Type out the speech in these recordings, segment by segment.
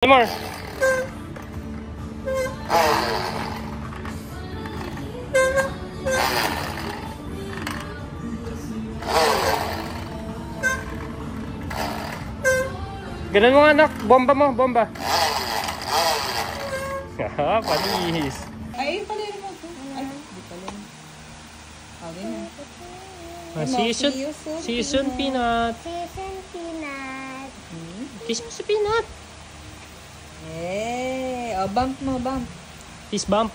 More. Ganun mo anak, bomba mo, bomba. Haha, panis. Ay, palero mo ito. Ay, di pala. Okay na. See you soon, Peanut. See you soon, Peanut. Kiss mo si Peanut. Eh, oh, bump mo, bump. Fist bump.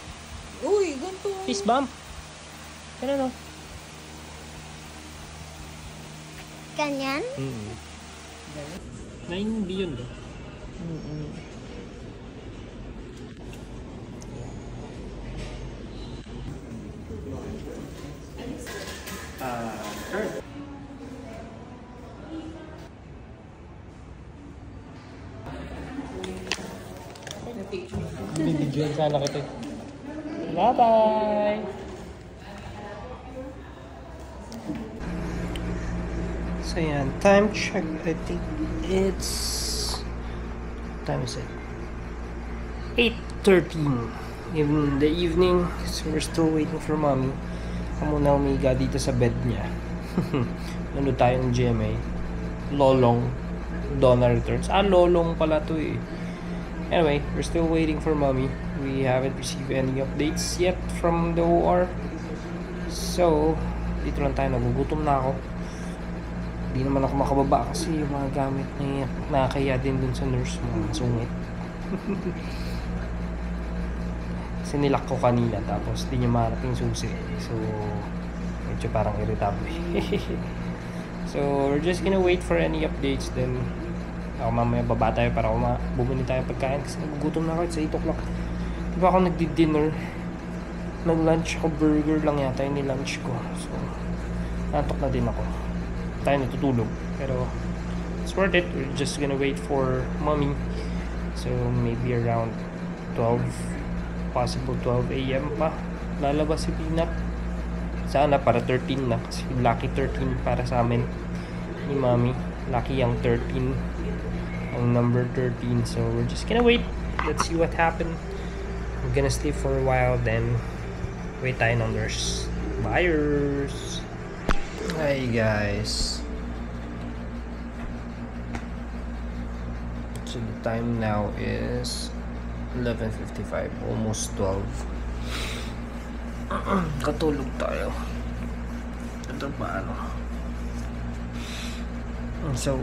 Uy, ganito. Fist bump. Ganun o. Ganyan? 9 billion ba? Sure. Bibigyan sana kita. Bye-bye! So yan, time check. I think it's... What time is it? 8:13 in the evening. So we're still waiting for mommy. Ako muna umiga dito sa bed niya. Nanood tayo ng GMA. Lolong. Donna Returns. Lolong pala to eh. Anyway, we're still waiting for mommy. We haven't received any updates yet from the OR. So, dito lang tayo. Nagugutom na ako. Hindi naman ako makababa kasi yung mga gamit na nakakaya din dun sa nurse. Mga sungit. Sinilak ko kanina tapos di niya marating susi. So, medyo parang irritable. So, we're just gonna wait for any updates then mamaya baba tayo para bumili tayo pagkain kasi nagugutom na ako sa 8 o'clock. Diba ako nagdi-dinner? Nag-lunch ako, burger lang yata yung ni-lunch ko. So, natok na din ako. Tayo natutulog. Pero, it's worth it. We're just gonna wait for mommy. So, maybe around 12, possible 12 a.m. pa. Lalabas si Peanut. Sana para 13 na. Kasi lucky 13 para sa amin ni mommy. Lucky yung 13. Ang number 13. So, we're just gonna wait. Let's see what happened. I'm gonna sleep for a while. Then, wait tayo ng nurse. Buyers! Hi guys. So, the time now is 11:55. Almost 12. Katulog tayo. Ito paano? So,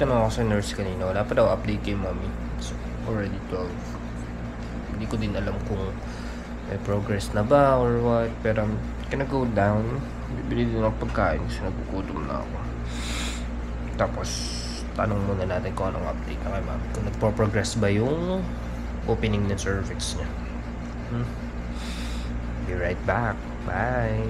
tanong ako sa nurse kanina. Wala pa daw update kay mommy. So, already 12. Hindi ko din alam kung may progress na ba or what. Pero I'm gonna go down. Bibili din ng pagkain kasi nagugutom na ako. Tapos, tanong muna natin kung anong update na kay mommy. Kung nagpo-progress ba yung opening ng cervix niya. Be right back. Bye!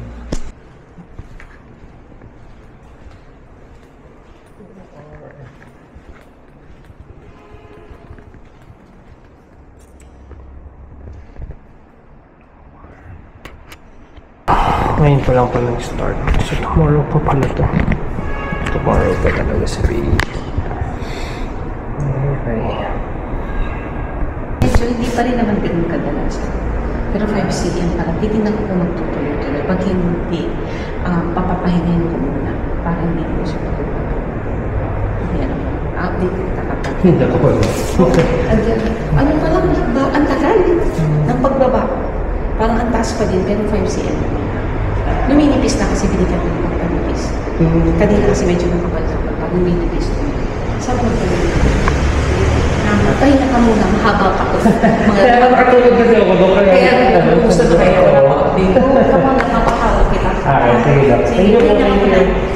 Ngayon pa lang pala nag-start. So, tomorrow pa pala to. Tomorrow pa talaga sa baby. Okay. So, hindi pa rin naman ganun kadalasan. Pero 5cm parang titignan ko kung magtutuloy-tuloy. Pag hindi, papapahingayin ko muna para hindi ko siya patuloy. Hindi alam mo. Update kita kapag. Hindi ako pa. Okay. Ano pa lang, ang tagal ng pagbaba. Parang ang taas pa din, pero 5cm. Luminipis na kasi binigyan ko ng pagpanipis. Kanina kasi medyo nakapal-kapal. Pag luminipis ko, saan mo ito? Pahinga ka muna, mahaba pa ko. Kaya nakatulog kasi ako doon. Kaya gusto na kayo nakapag-update. Kapag nakapakawag kita. Sige lang. Thank you.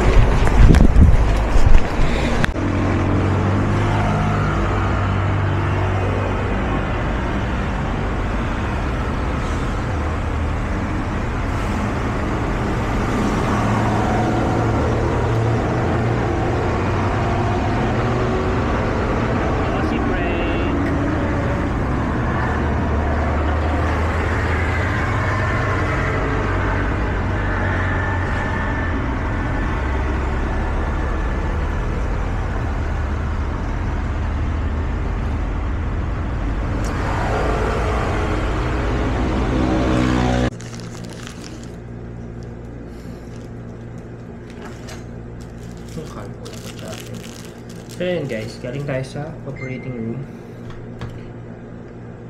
So yun guys, galing tayo sa operating room.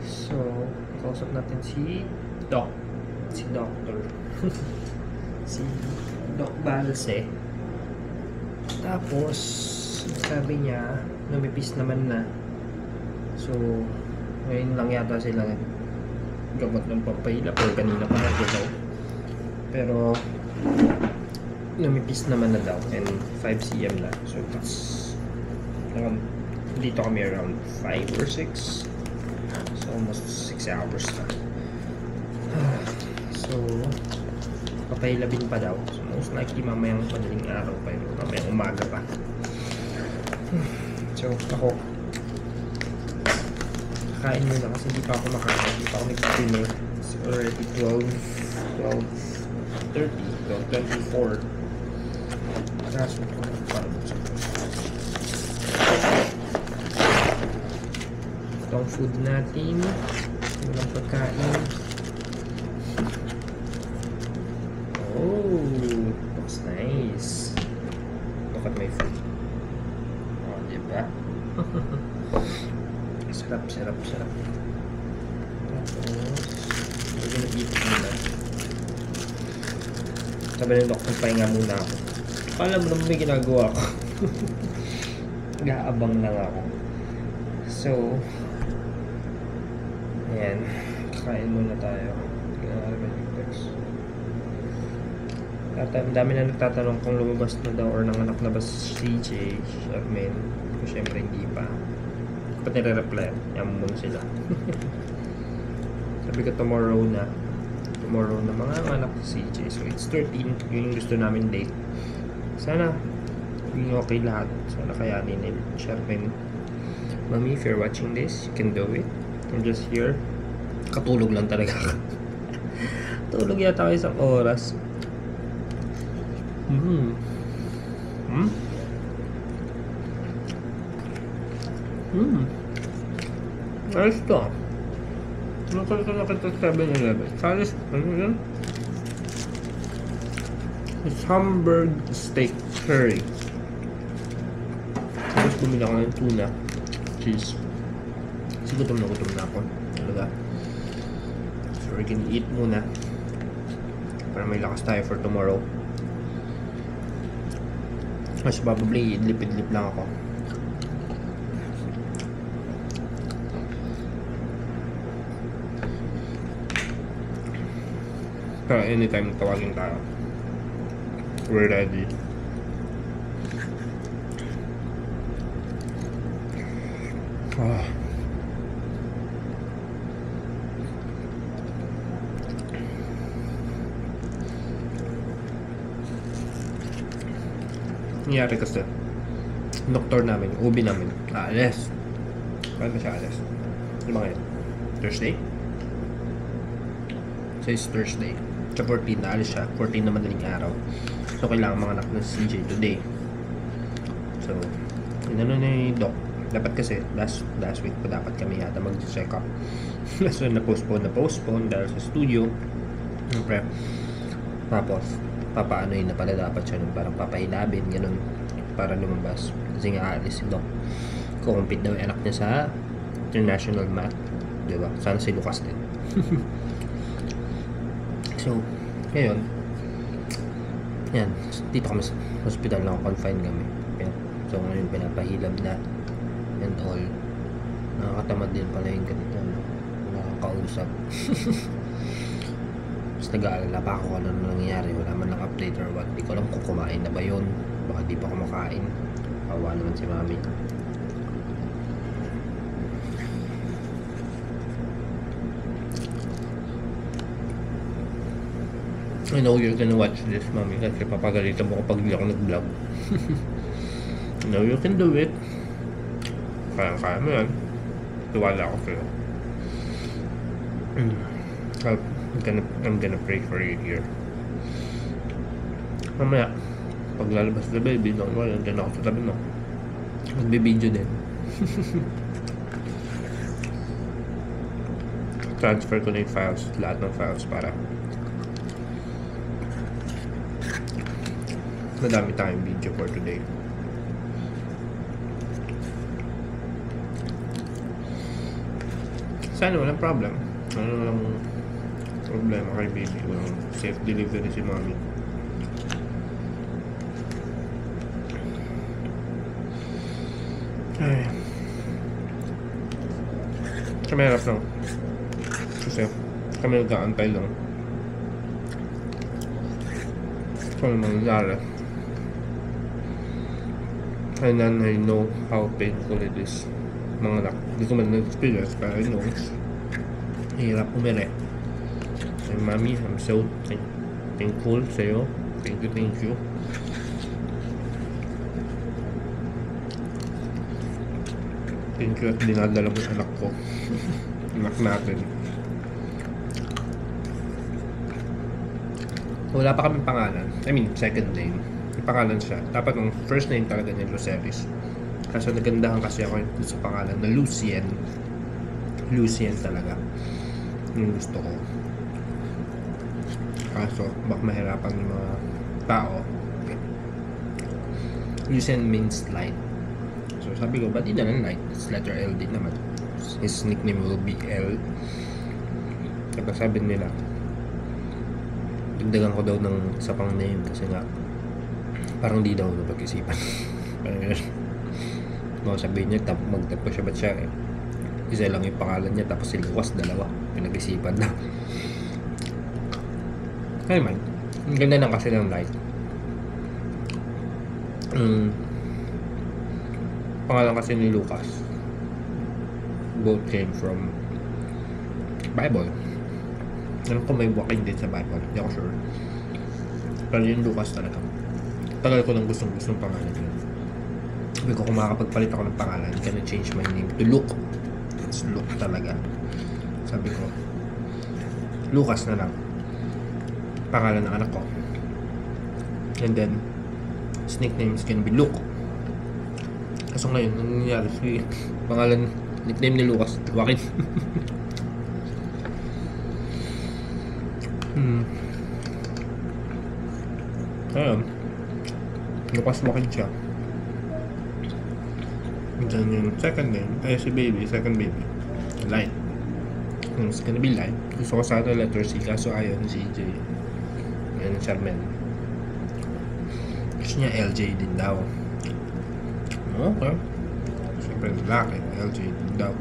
So, kausap natin si Doctor. Si Doc Balse. Tapos, sabi niya, lumipis naman na. So, ngayon lang yata sila gamot ng pampahilap or kanina pa natin daw. Pero, lumipis naman na daw and 5 cm na. So, that's dito kami around 5 or 6. So, almost 6 hours na. So, papahilabin pa daw. So, most likely mamayang madaling araw pa yun. Mamayang umaga pa. So, ako kakain muna kasi hindi pa ako makakain. Hindi pa ako nag-dinner. It's already 12:24. Kaso ko para buksan ko. Itong food natin. Walang pagkain. Oh, looks nice. Look at my food. Oh, diba? Sarap. Tapos, we're gonna eat muna. Sabi ng doktor, pahinga muna ako. Akala mo naman may ginagawa ko. Nag-aabang lang ako. So, ayan. Kakain muna tayo. Ang dami na nagtatanong kung lumabas na daw or nanganak na ba si CJ, Charmaine. Siyempre hindi pa. Ba't nire-reply? Yaman muna sila. Sabi ko tomorrow na mga anak si CJ. So it's 13. Yun yung gusto namin date. Sana yung okay lahat. Sana kayanin and Charmaine. Mommy, if you're watching this, you can do it. I'm just here. Katulog lang talaga. Tulog yata ako isang oras. Ayos to. Nakita 7-Eleven. Salis, ano yun? It's Hamburg steak curry. Tapos bumili ako ng tuna. Cheese. Kasi gutom na ako. Talaga. So we can eat muna. Para may lakas tayo for tomorrow. Kasi probably idlip-idlip lang ako. Pero anytime tawagin tayo, we're ready. Nangyari kasi doktor namin, ubi namin, alas. Kaya siya alas. Ano ba ngayon? Thursday? Says Thursday. Sa 14 na alis siya. 14 na madaling araw. So kailangan mga anak ng CJ today. So inano na yung doc. Dapat kasi last week pa dapat kami yata mag-check up. So na-postpone dahil sa studio ng prep. Tapos papaanoin na pala dapat siya nun, parang papahilabin ganun para lumabas kasi nga aalis si Doc. Kukumpit daw yung anak niya sa international math, diba? Sana si Lucas din. So ngayon yan, dito kami sa hospital lang, confined kami. So ngayon pinapahilab na and all. Nakakatamad din pala yung ganito, nakakausap. Tapos nag-aalala pa ako ano nangyayari, wala man lang update or what. Di ko alam kung kumain na ba yun, baka di pa kumakain. Kawawa naman si mami. I know you're gonna watch this, mami, kasi papagalitan mo kapag di ako nag-vlog. I know you can do it. Kaya mo yan. Tuwala ako sa'yo. I'm gonna pray for you here. Mamaya, pag lalabas na baby, don't worry, nandiyan ako sa tabi mo. Magbe-video din. Transfer ko na yung files, lahat ng files para madami tayong video for today. Sana walang problem. Walang problema kay baby. Walang safe delivery si mommy. Ay. Kami harap lang. Kasi kami nag-aantay lang. Kung ano mangyari. And then I know how painful it is. Mga anak, hindi ko man na-experience, pero I know. Hirap umire. And mommy, I'm so thankful sa'yo. Thank you, thank you. Thank you at dinadala mo sa anak ko. Anak natin. Wala pa kaming pangalan. I mean, second name. May pangalan siya. Dapat ang first name talaga niya Luceris. Kaso nagandahan kasi ako sa pangalan na Lucien. Lucien talaga. Yung gusto ko. Kaso, baka mahirapan yung mga tao. Lucien means light. So sabi ko, ba't di na lang light? It's letter L din naman. His nickname will be L. Kapag sabi nila, dagdagan ko daw ng isa pang name kasi nga parang di daw napag-isipan. Kung sabihin niya, magtap ko siya, ba't siya isa lang yung pangalan niya, tapos si Lucas, dalawa. Pinag-isipan na. Kaya man, ang ganda lang kasi ng light. Pangalan kasi ni Lucas, both came from Bible. Alam ko may walking din sa Bible, hindi ako sure. Pero yung Lucas talaga, tagal ko lang gustong pangalan yun. Sabi ko, kung makakapagpalit ako ng pangalan, I'm gonna change my name to Luke. It's Luke talaga. Sabi ko, Lucas na lang pangalan ng anak ko. And then his nickname is gonna be Luke. Kaso ngayon, ang nangyayari, pangalan, nickname ni Lucas, Joaquin. Ayun, Lucas Joaquin siya. And then yung second name, ay si baby, second baby, Light. It's gonna be Light. Gusto ko sana letter C, kaso ayaw ni CJ. Ayun, Charmel. Gusto niya LJ din daw. Okay. Siyempre lalaki, LJ din daw.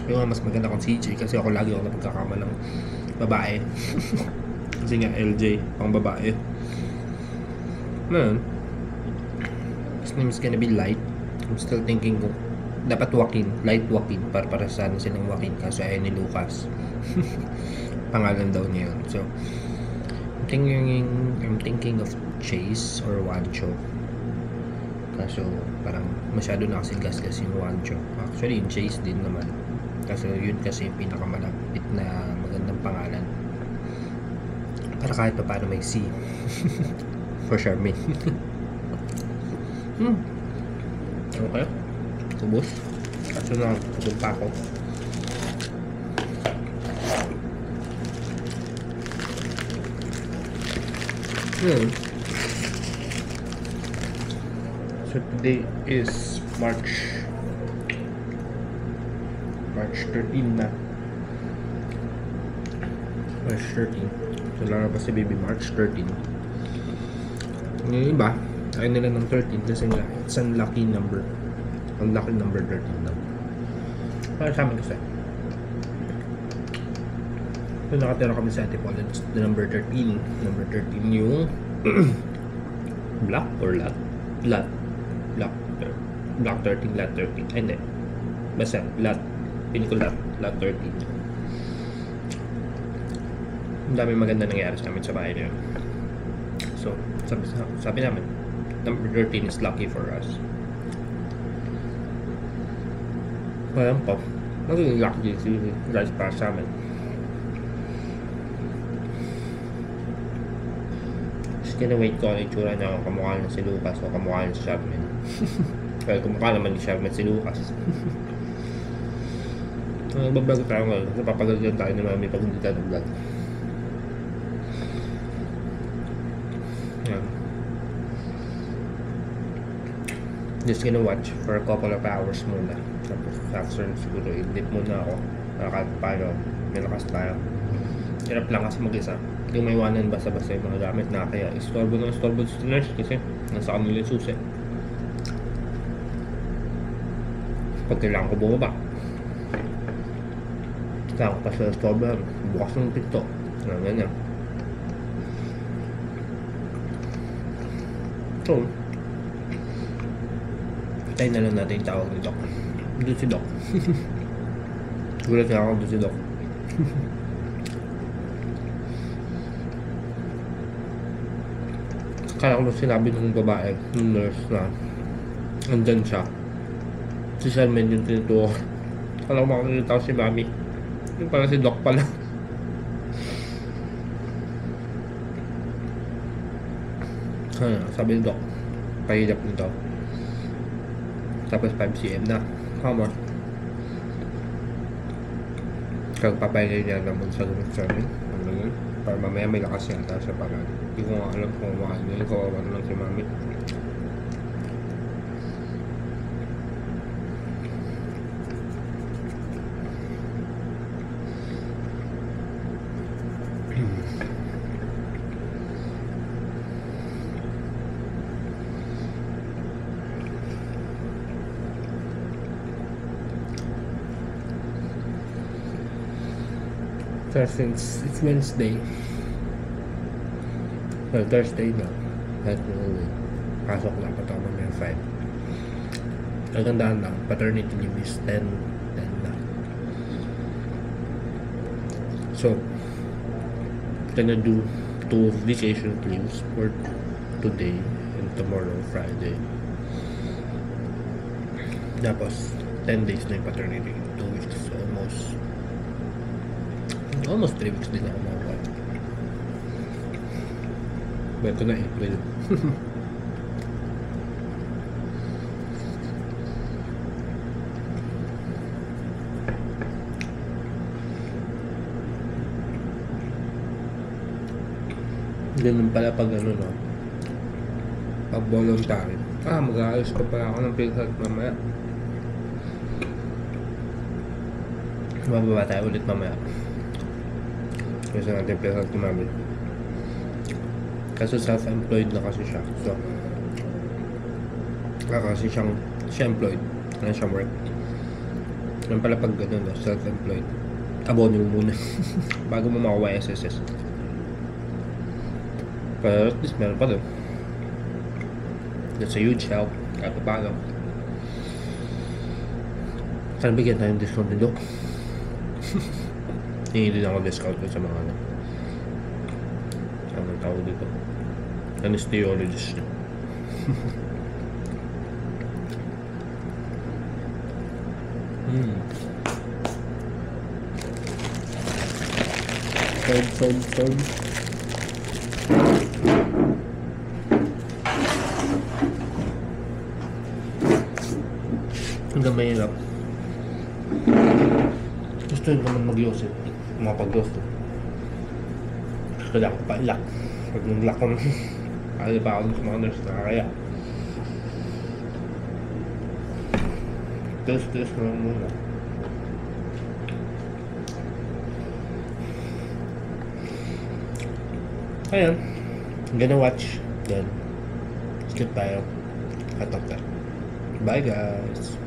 Pero mas maganda kung CJ kasi ako lagi ako napagkakamalang babae. Kasi nga LJ, pang babae. Ngayon, his name is gonna be Light. I'm still thinking kung dapat Joaquin, Light Joaquin, para sana silang Joaquin, kaso ayaw ni Lucas. Pangalan daw niya yun. So, I'm thinking of Chase or Juancho. Kaso parang masyado na kasing gasgas yung Juancho. Actually yung Chase din naman. Kaso yun kasi yung pinakamalapit na magandang pangalan. Para kahit pa paano may C. For Charmaine. Okay. Kubos. Kaso na kubos pa ako. So today is March 13 na. March 13. So lalabas si baby March 13. Yung iba, ayaw nila ng 13 kasi nga it's unlucky number. Unlucky number 13 daw. Para sa amin kasi. So nakatira kami sa Antipolo. It's the number 13. Number 13 yung black or lot? Lot. Block 13, lot 13. Ay, hindi. Basta, lot. Pili ko lot 13. Ang dami maganda nangyari sa amin sa bahay na yun. So, sabi namin, number 13 is lucky for us. Walang po. Magiging lucky guys para sa amin. Just gonna wait ko ang itsura niya kung kamukha na si Lucas o kamukha na si Charmaine. Well, kumukha naman ni Charmaine si Lucas. Nagbablog tayo ngayon kasi papagalitan tayo ni mami pag hindi tayo nag-vlog. Yan. Just gonna watch for a couple of hours muna. Tapos after siguro i-dip muna ako para may lakas tayo. Hirap lang kasi mag-isa. Hindi may iwanan basta-basta yung mga gamit na kaya istorbo sa nurse kasi nasa kanila yung susi. Pag kailangan ko bumaba, kailangan ko pa sa istorbo, bukas ng pinto. Ganyan. So, tayo na lang natin yung tawag ni Doc. Doon si Doc. Gulat nga ako doon si Doc. Kaya ko sinabi ng babae, ng nurse na andyan siya. Si Sherman yung tinutuwa. Kala ko makakita ko si Mami. Yung pala si Doc pala. Sabi ni Doc, pahilap nito. Tapos 5 cm na. Kama. Kagpapahinga niya naman sa gamit sa amin. Para mamaya may lakas yata siya para. Hindi ko nga alam kung makain niya. Kawawa na lang si Mami. So since it's Wednesday, well, Thursday na, kahit mo uwi, pasok na pa tama may 5. Nagandaan lang, paternity leave is 10 na. So, gonna do 2 vacation leaves for today and tomorrow, Friday. Tapos, 10 days na yung paternity, 2 weeks, almost 3 weeks din ako makuha. But ito na April. Ganun pala pag ano no, pag voluntary. Mag-aayos pa pala ako ng PhilHealth mamaya. Mababa tayo ulit mamaya. Kasi natin PhilHealth namin. Kasi self-employed na kasi siya. So, kasi siya employed. Ano siyang work. Yan pala pag gano'n na, self-employed. Abono mo muna. Bago mo makuha SSS. Pero at least meron pa doon. That's a huge help. Kahit pa bago. Sana bigyan tayong discount ni Doc. Hindi din ako discount sa mga ano. Ano tawag dito? Anesthesiologist niya. Third. Hanggang mahirap. Gusto nyo naman mag-yosip. Mapag-gusto. Kailangan ko pa ilak. Pag nag-lock ko kaya pa ako sa mga nurse na kaya. Test na lang muna. Ayan. I'm gonna watch. Then, sleep tayo. Katok tayo. Bye guys.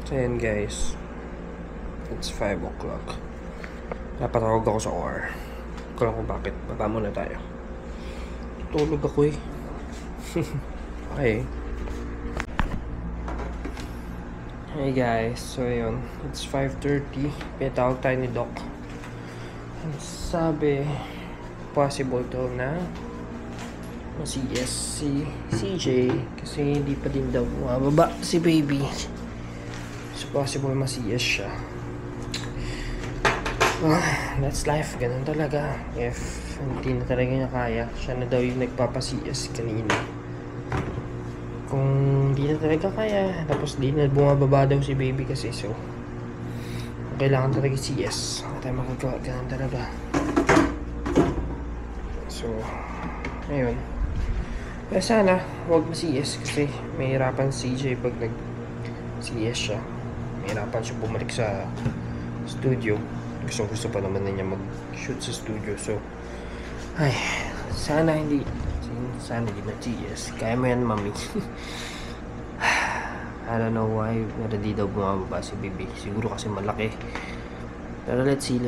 So ayan guys. It's 5 o'clock. Napatawag ako sa OR. Ko lang kung bakit. Baba muna tayo. Tulog ako eh. Okay. Hey guys. So ayun. It's 5:30. Pinatawag tayo ni Doc. Sabi, possible daw na CS si CJ kasi hindi pa din daw bumababa si baby. So possible ma-CS siya. That's life, ganun talaga. If hindi na talaga niya kaya, siya na daw yung nagpapa-CS kanina. Kung hindi na talaga kaya, tapos di na bumababa daw si baby kasi, so kailangan talaga CS. Wala tayo magagawa, ganun talaga. So ayun, Sana, huwag ma-CS kasi mahirapan si CJ pag nag-CS siya. Mahirapan siya bumalik sa studio. Gusto pa naman na niya mag-shoot sa studio. So, ay, sana hindi ma-CS. Kaya mo yan, mami. I don't know why, pero di daw bumababa si baby. Siguro kasi malaki. Pero let's see.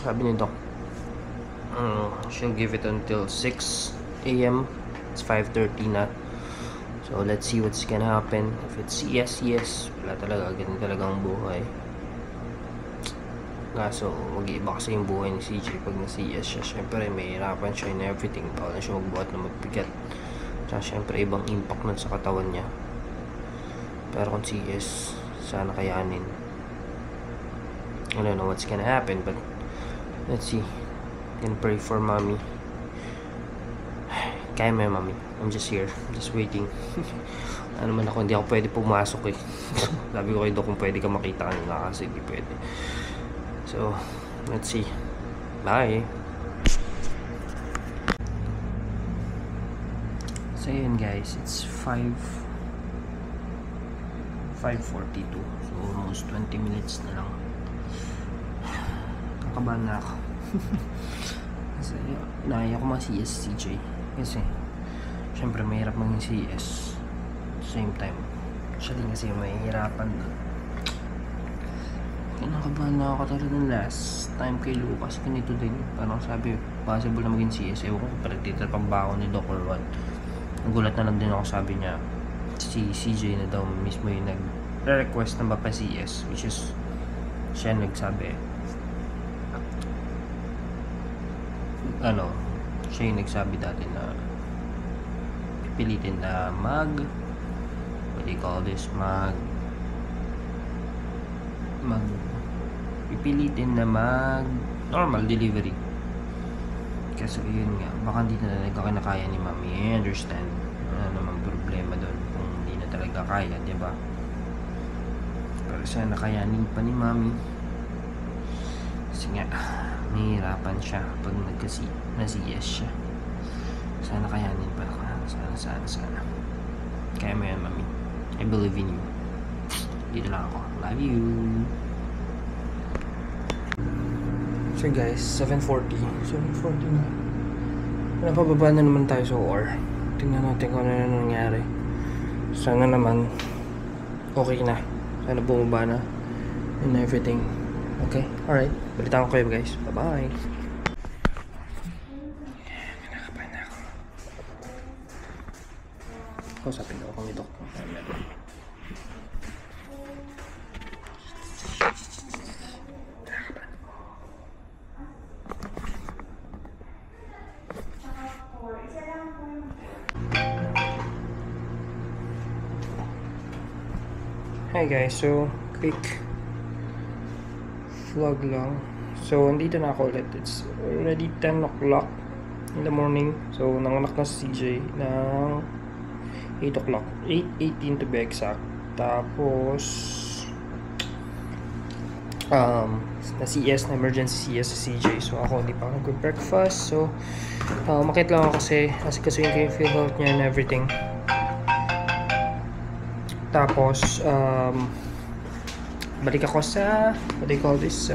Sabi ni Doc, she'll give it until 6 a.m. It's 5:30 na. So let's see what's gonna happen. If it's yes, wala talaga, ganun talaga ang buhay. Kaso mag-iiba kasi yung buhay ni CJ pag na-CS siya. Syempre mahirapan siya in everything. Bawal na siya magbuhat na magbigat. Tsaka syempre ibang impact nun sa katawan niya. Pero kung CS, sana kayanin. I don't know what's gonna happen, but let's see. Gonna pray for mommy. Kaya mo, mommy. I'm just here. I'm just waiting. Ano naman ako, hindi ako pwede pumasok eh. Sabi ko kay Doc kung pwede ka makita kanina kasi hindi pwede. So, let's see. Bye! So yun guys, it's 5:42. So almost 20 minutes na lang. Nakabahan na ako. Kasi naaya ko CS CJ. Kasi syempre mahirap maging CS. At the same time, actually kasi mahihirapan doon. Kinakabahan na ako talaga ng last time kay Lucas. Ganito din. Parang sabi, possible na maging CS. Ewan ko, parang ba ako ni Doc or what. Nagulat na lang din ako, sabi niya si CJ na daw mismo yung nag-request ng mapa-CS, which is siya nagsabi siya yung nagsabi dati na pipilitin na what do you call this, pipilitin na normal delivery. Kasi yun nga, baka hindi na talaga kinakaya ni mami. I understand. Ano naman problema doon kung hindi na talaga kaya, diba? Pero sana kayanin pa ni mami. Kasi nga, nahihirapan siya pag nag-CS siya. Sana kayanin pa. Sana. Kaya mo yan, mami. I believe in you. Dito lang ako. Love you. So guys, 7:40 na. Napababa na naman tayo sa OR. Tingnan natin kung ano na nangyari. Sana naman okay na. Sana bumaba na and everything. Okay? Alright. Balitaan ko kayo guys. Bye-bye. Kinakabahan na ako. Kausapin daw ako ni Doc. Hi guys, so quick vlog lang. So andito na ako ulit. It's already 10 o'clock in the morning. So nanganak na si CJ ng 8 o'clock, 8:18 to be exact. Tapos na CS, na emergency CS si CJ. So ako hindi pa ako nag-breakfast. So umakit lang ako kasi yung feel health niya and everything. Tapos balik ako sa what do you call this,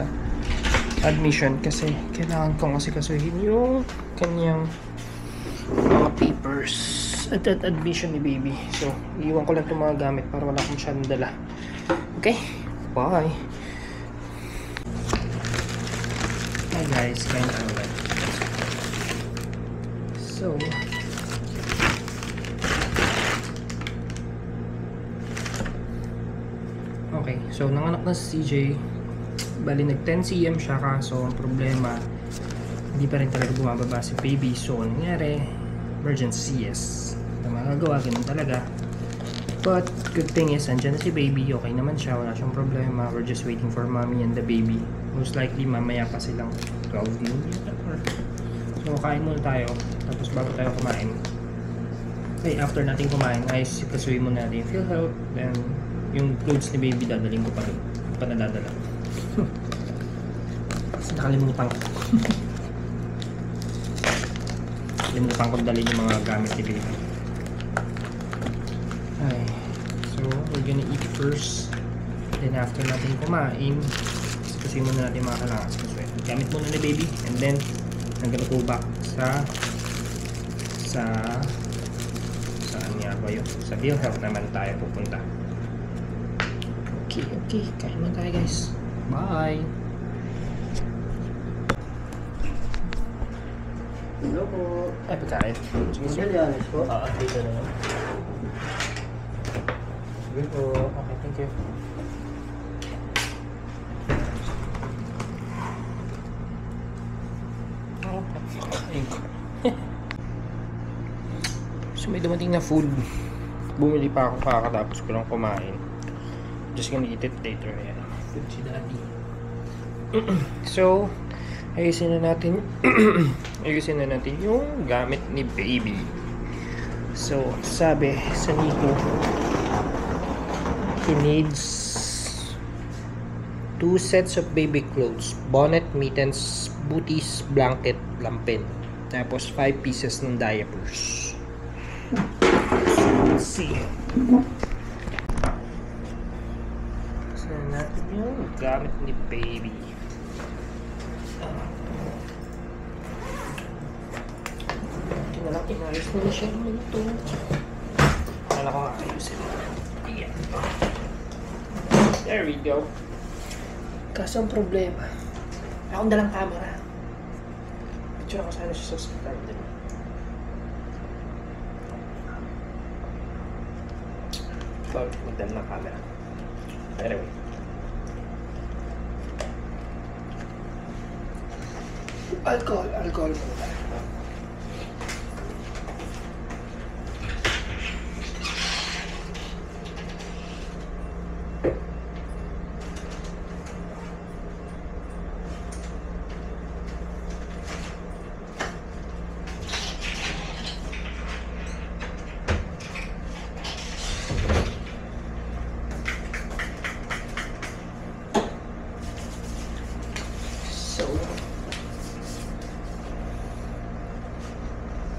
admission kasi kailangan kong asikasuhin yung kanyang mga papers at admission ni baby. So iiwan ko lang itong mga gamit para wala akong masyadong dala. Okay, bye. Hi guys, kain tayo ulit. So okay, so nanganak na si CJ. Bali nag 10 cm siya, kaso ang problema hindi pa rin talaga bumababa si baby. So nangyari, emergency CS na magagawa, ganun talaga. But good thing is andyan na si baby, okay naman siya, wala siyang problema. We're just waiting for mommy and the baby. Most likely mamaya pa silang 12 noon. So kain muna tayo, tapos bago tayo kumain, after natin kumain, ay sikasuhin muna natin yung feel health. Then yung clothes ni baby dadaling ko pa rin. Pa nadadala. Kasi nakalimutan ko. Limutan ko dalhin yung mga gamit ni baby. Ay, so we're gonna eat first. Then after natin kumain, kasi muna natin mga kailangan sa sweat. Gamit muna ni baby. And then, I'm gonna go back saan nga ba yun? Sa PhilHealth naman tayo pupunta. Okay, kain na tayo guys. Bye! Hello po. Ay, pagkain. Sige, sir. Italianes po. Dito na lang. Sige po. Okay, thank you. So may dumating na food. Bumili pa ako kakatapos ko lang kumain. Just gonna eat it later. Ayan. Food si daddy. So, ayusin na natin yung gamit ni baby. So, sabi sa Nico, he needs 2 sets of baby clothes, bonnet, mittens, booties, blanket, lampin. Tapos 5 pieces ng diapers. So, let's see. Saan natin yung gamit ni baby. Inayos na siya nito. Kala ko nga ayusin. Ayan. There we go. Kaso ang problema, akong dalang camera. Picture ako sana siya sa hospital. Bakit magdala ng camera? Anyway. Alcohol muna.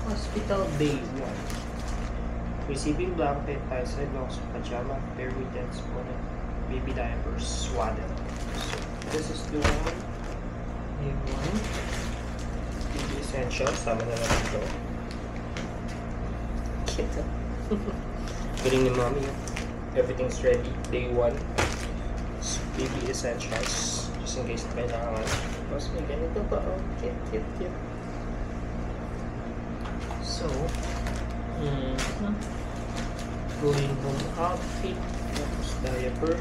Hospital day 1. Receiving blanket, tie-side locks, pajama, bare mittens, bonnet, baby diapers, swaddle. So, this is the one. Day 1. Baby essentials. Tama na lang ito. Cute. Galing ni mommy. Everything's ready. Day 1. So, baby essentials. Just in case na kailangan. Tapos may ganito pa. Oh, cute. So, going home outfit, tapos diaper.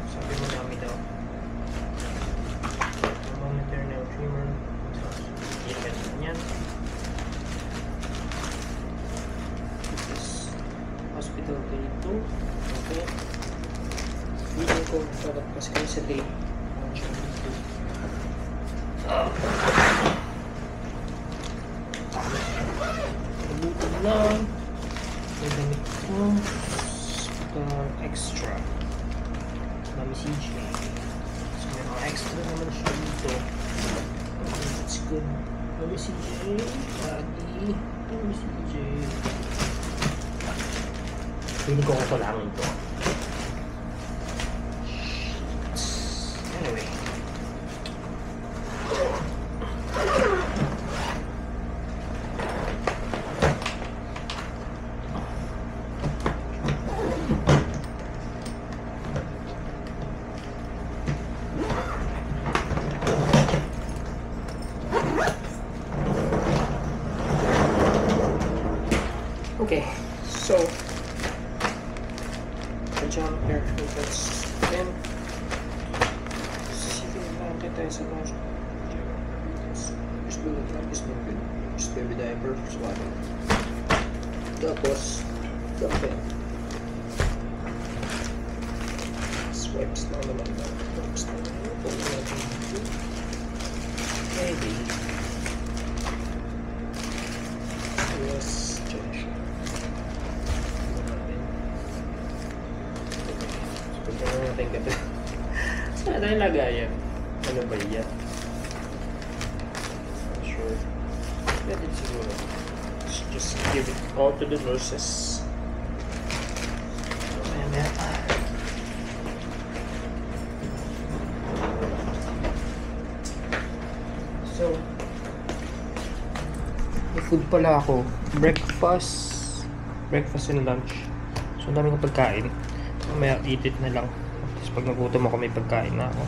Sabi mo namin daw. Maternal trimmer. Ikat na yan. This is hospital day 2. Okay. Feeling ko dapat kasi kayo sa day. Kabutin lang. May damit ko. Extra. Mami CJ. So may mga extra naman siya dito. That's good. Mami CJ. Daddy. Mami CJ. Pili ko ko lang ito. Anyway. Okay, so pajama pair that's then sige natin tayo sa mga just good just baby diaper swaddle tapos dapat swipes na naman swipes na naman maybe yes saan tayo lagayan? Ano ba yan? Not sure. Pwede siguro. Let's just give it all to the nurses. Maya. So, may food pala ako. Breakfast and lunch. So, ang dami kong pagkain. Mamaya, eat it na lang. Tapos, pag nagutom ako, may pagkain na ako.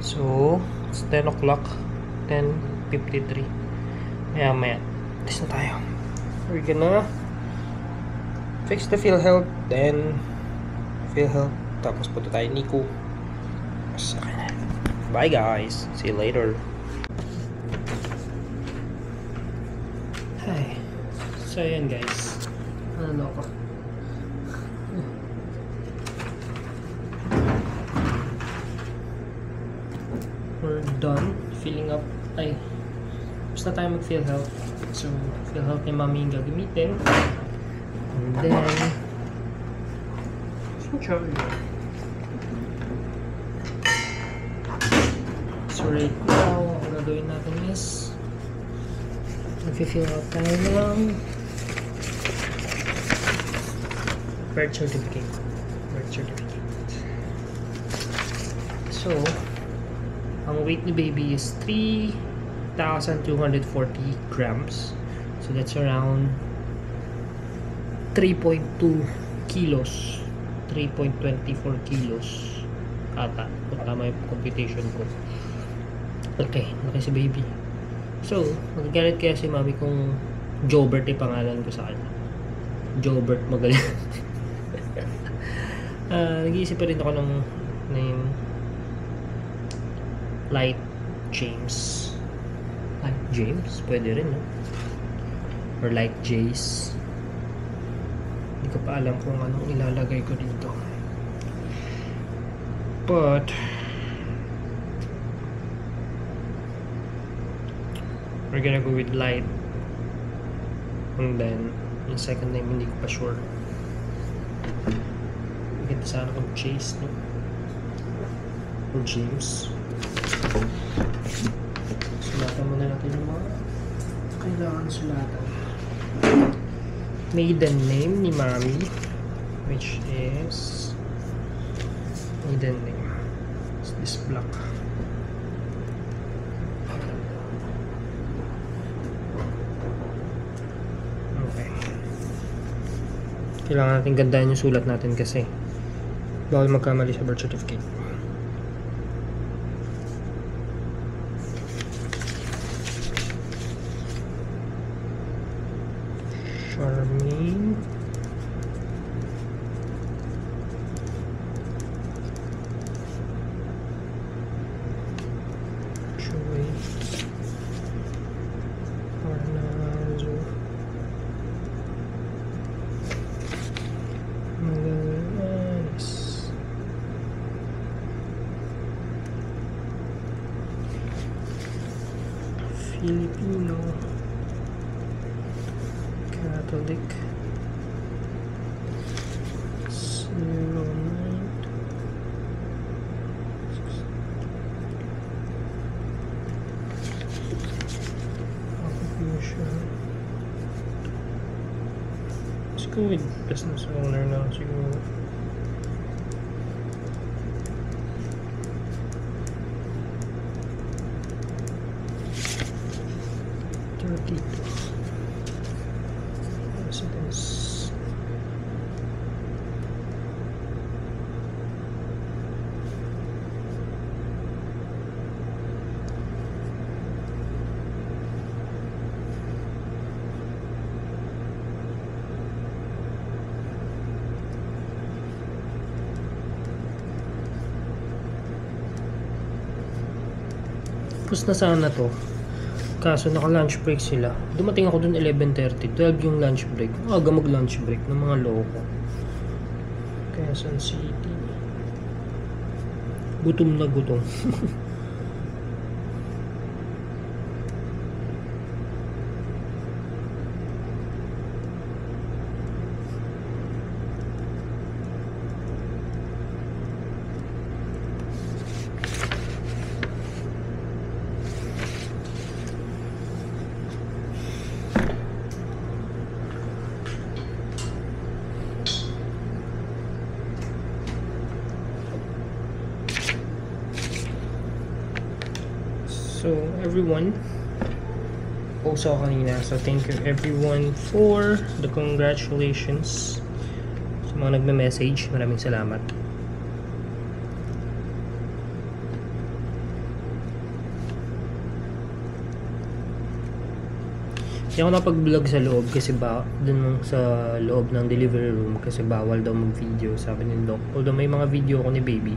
So, it's 10 o'clock. 10:53. Maya. Test na tayo. We're gonna fix the PhilHealth. Then, PhilHealth. Tapos, punta tayo Nico. Sa akin na. Bye, guys. See you later. Hi. So, ayan, guys. Ano ako? We're done filling up. Ay, basta tayo mag-PhilHealth. So, PhilHealth ni Mami yung gagamitin. And then, so right now, ang gagawin natin is mag-fill out tayo ng birth certificate. So, ang weight ni baby is 3,240 grams. So, that's around 3.2 kilos. 3.24 kilos ata. Kung tama yung computation ko. Okay, laki si baby. So, magagalit kaya si Mami kung Jobert yung pangalan ko sa kanya. Jobert, magaling. Nag-iisip pa rin ako ng name. Light James. Light James? Pwede rin, no? Or Light Jace. Hindi ko pa alam kung anong ilalagay ko dito. But we're gonna go with Light. And then yung second name hindi ko pa sure. Maganda sana kung Chase, no? Or James. Sulatan muna natin yung mga kailangan sulatan. Maiden name ni Mami, which is maiden name. It's this block. Okay. Kailangan natin gandahan yung sulat natin kasi bawal magkamali sa birth certificate. Charmaine Joy Arnazo Magallanes Filipino Catholic 09 occupation. Let's go with business owner now siguro. Residence. Tapos na sana to. Kaso naka-lunch break sila. Dumating ako dun 11:30. 12 yung lunch break. Aga mag-lunch break ng mga loko. Quezon City. Gutom na gutom. So, everyone, post ako kanina. So, thank you everyone for the congratulations. Sa mga nagme-message, maraming salamat. Hindi ako napag-vlog sa loob kasi dun sa loob ng delivery room kasi bawal daw mag-video, sabi ni Doc. Although may mga video ako ni Baby,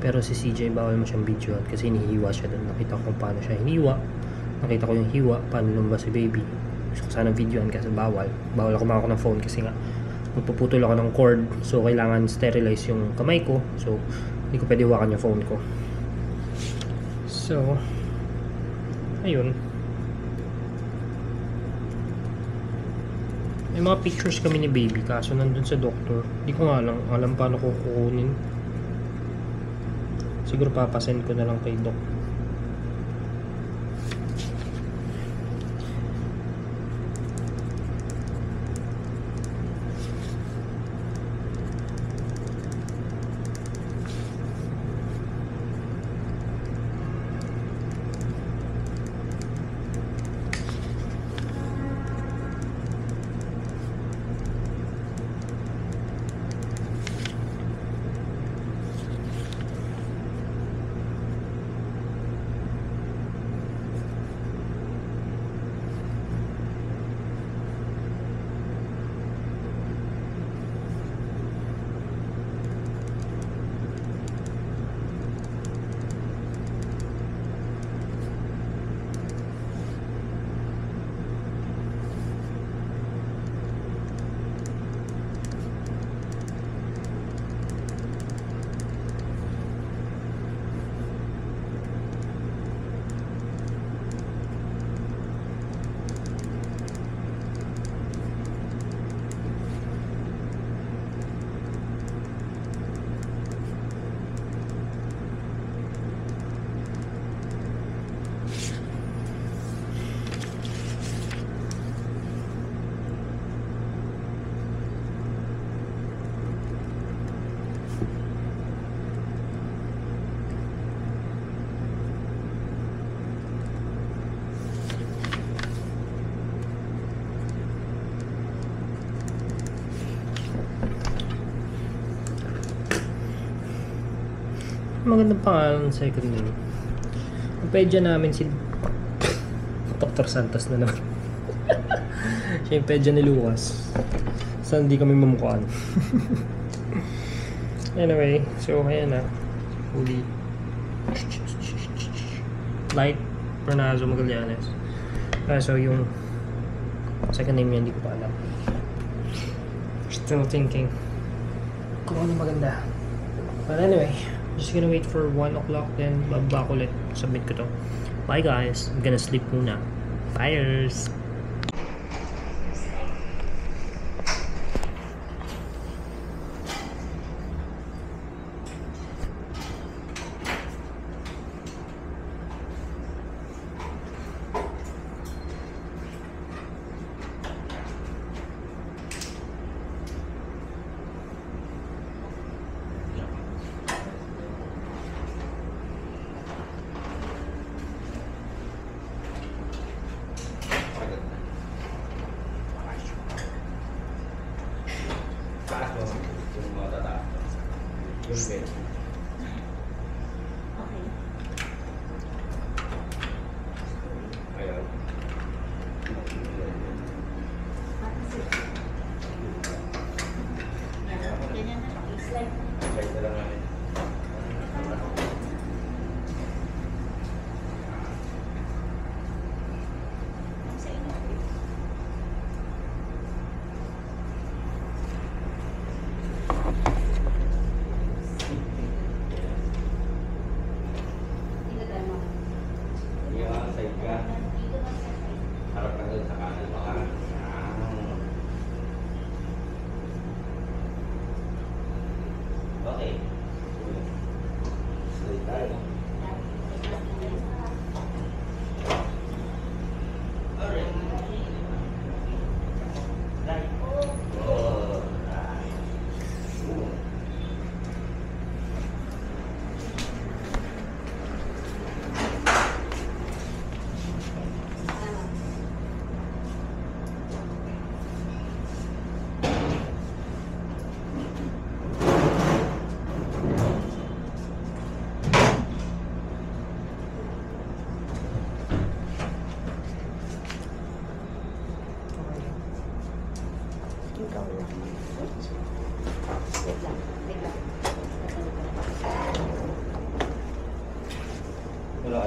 pero si CJ bawal mo siyang videoan kasi hinihiwa siya dun. Nakita ko kung paano siya hiniwa. Nakita ko yung hiwa, paano lumabas si Baby. Gusto ko sana videoan kasi bawal. Bawal ako kumakaw ng phone kasi nga magpuputol ako ng cord. So kailangan sterilize yung kamay ko. So hindi ko pwede hawakan yung phone ko. So ayun. May mga pictures kami ni Baby kaso nandun sa doctor. Hindi ko nga lang alam paano ko kukunin. Siguro papasend ko na lang kay Doc. Magandang pangalan ng second name. Ang pedya namin si Dr. Santos na naman. Siya yung pedya ni Lucas. Saan hindi kami mamukhaan. Anyway, so ayan na. Huli. Light Pernazo Magallanes. So yung second name niya hindi ko pa alam. Still thinking kung ano maganda. But anyway, just gonna wait for 1 o'clock then babak ulit. Submit ko to. Bye guys. I'm gonna sleep muna. Byeers.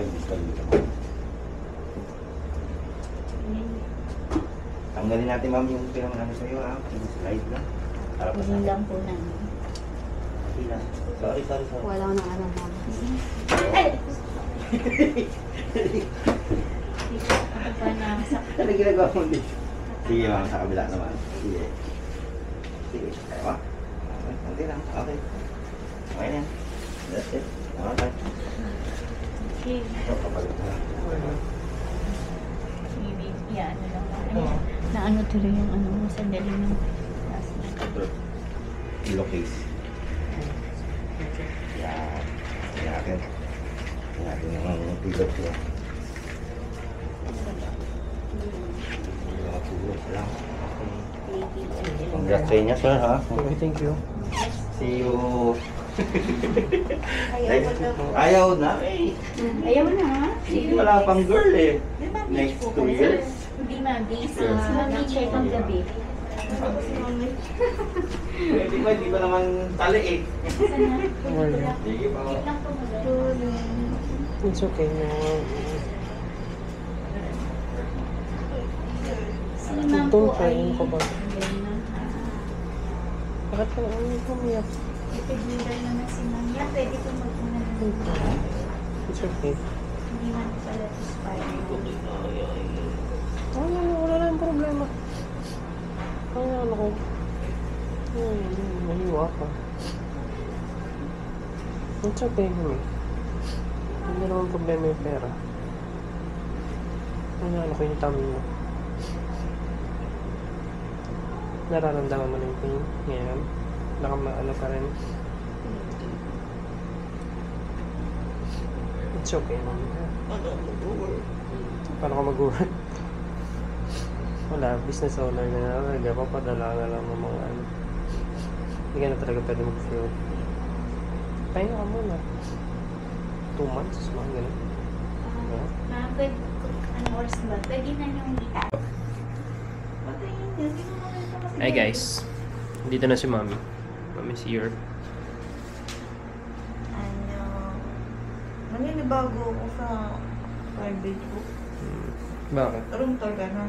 discount dito. Tanggalin natin ma'am yung pinang-ano sa'yo ha. Yung slide lang. Para pa Hindi lang po namin. Okay lang. Sorry. Wala ko ng ano mama. Ako pa na sa Ano ginagawa mo din? Sige ma'am, sa kabila naman. Sige. Kaya ba? Okay lang. Okay. Okay na yan. That's it. Okay. okay. Ito, kapalit na. Yeah, ano lang. Na ano tuloy yung ano mo sa dali ng last night. Ito. Pillowcase. Yan. Tingnan natin. Tingnan natin yung pillow ko. Lang. Congrats sa inyo, sir, ha? Okay, thank you. See you. Ayaw na. Eh. Ayaw na ha? Wala pang girl eh. Di ba, Next beach po 2 kayo? years. Hindi ma'am, beach. Si Mami check ang gabi. Di ba naman tali eh. Sana? How are you? Sige pa. Wait lang po mag- It's okay. Si ma'am Don't po cry, ay... ano ka ba? Ganyan na. Bakit ka naman pumiyak? Ipigilan naman si ma'am. Yan, pwede po magpunan ng It's okay. Hindi man pala to spiral. Wala na yung problema. Ano ko? Mahiwa ka. It's okay for me. Hindi naman problema yung pera. Ano ko yung tummy mo? Nararamdaman mo na yung pain ngayon? Nakamaano pa rin? It's okay naman. Paano ka mag-work? Wala, business owner na talaga. Papadala na lang ng mga ano. Hindi ka na talaga pwede mag-feel. Pahinga ka muna. 2 months, mga ganun. Ma'am, pwede, anong oras ba? Pwede na yung itaas. Patayin niya. Sino mo rin kasi? Hi guys. Dito na si Mommy. Mommy's here. Ano, naninibago ako sa private ko. Bakit? Room tour ka na.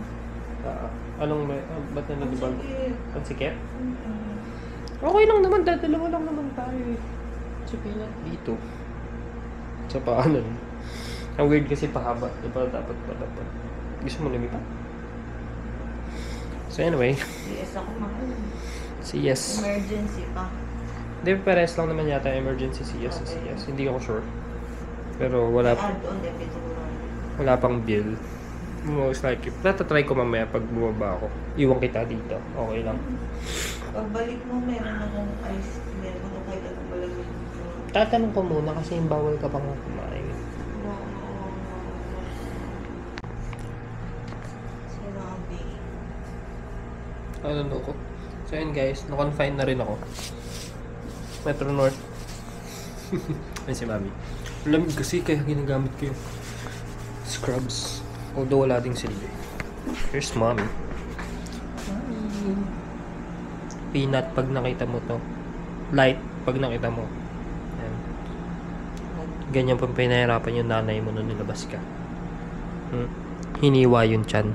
Ba't na nalibag? Sige. Pansikip? Mm-mm. Okay lang naman, dalawa lang naman tayo eh. Si Peanut dito. Sa paanan. Ang weird kasi pahaba. Diba dapat pala pa. Gusto mo lumipat? So anyway, Yes, ako mahal. CS. Emergency pa. Di ba pares lang naman yata emergency CS sa CS. Hindi ako sure. Pero wala Add-on debituran. wala pang bill. Most likely. Tatatry ko mamaya pag bumaba ako. Iwan kita dito. Okay lang. Pagbalik mo, meron akong ice. Meron ako kahit anong malamig. Tatanong ko muna kasi yung bawal ka pang kumain. Sinabi. Ano ko? So yun guys, na-confine na rin ako. Metro North. Ayun si Mami. Lamig kasi kaya ginagamit ko yung scrubs. Although wala ding silbi. Here's Mommy. Peanut pag nakita mo to. Light pag nakita mo. Ayan. Ganyan pang pinahirapan yung nanay mo nung nilabas ka. Hiniwa yung tiyan.